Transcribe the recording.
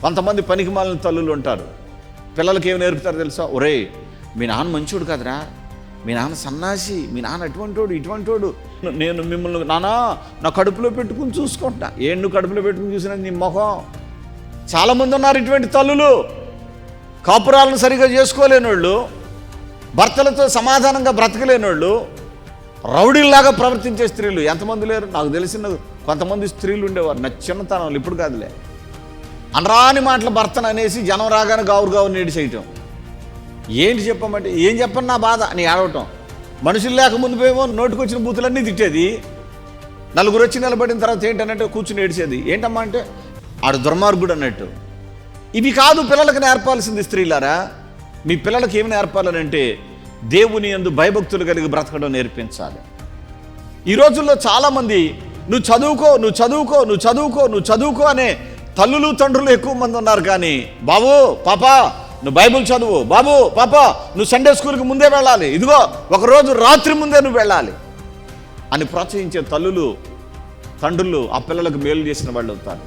కొంతమంది పనికిమాలిన తల్లులు ఉంటారు. పిల్లలకి ఏమి నేర్పుతారు తెలుసా? ఒరే, మీ నాన్న మంచోడు కాదురా, మీ నాన్న సన్నాసి, మీ నాన్న అటువంటోడు ఇటువంటోడు, నేను మిమ్మల్ని నానా నా కడుపులో పెట్టుకుని చూసుకుంటా. నువ్వు కడుపులో పెట్టుకుని చూసినా నీ మొహం. చాలామంది ఉన్నారు ఇటువంటి తల్లులు. కాపురాలను సరిగా చేసుకోలేని వాళ్ళు, భర్తలతో సమాధానంగా బ్రతకలేని, రౌడీల్లాగా ప్రవర్తించే స్త్రీలు ఎంతమంది లేరు? నాకు తెలిసిన కొంతమంది స్త్రీలు ఉండేవారు నా చిన్నతనంలో, ఇప్పుడు కాదులే. అనరాని మాటల భర్తను అనేసి జనం రాగానే గావురు నీడి చేయటం. ఏంటి చెప్పమంటే, ఏం చెప్పను నా బాధ అని ఏడవటం. మనుషులు లేక ముందుపోయేమో నోటికొచ్చిన బూతులన్నీ తిట్టేది. నలుగురు వచ్చి నిలబడిన తర్వాత ఏంటన్నట్టు కూర్చుని ఏడిచేది. ఏంటమ్మా అంటే ఆడు దుర్మార్గుడు అన్నట్టు. ఇవి కాదు పిల్లలకు నేర్పాల్సింది. స్త్రీలారా, మీ పిల్లలకి ఏమి నేర్పాలనంటే దేవుని యందు భయభక్తులు కలిగి బ్రతకడం నేర్పించాలి. ఈ రోజుల్లో చాలామంది నువ్వు చదువుకో నువ్వు చదువుకో నువ్వు చదువుకో నువ్వు చదువుకో అనే తల్లులు తండ్రులు ఎక్కువ మంది ఉన్నారు. కానీ బాబు పాపా నువ్వు బైబుల్ చదువు, బాబు పాపా నువ్వు సండే స్కూల్కి ముందే వెళ్ళాలి, ఇదిగో ఒకరోజు రాత్రి ముందే నువ్వు వెళ్ళాలి అని ప్రోత్సహించే తల్లులు తండ్రులు ఆ పిల్లలకు మేలు చేసిన వాళ్ళు అవుతారు.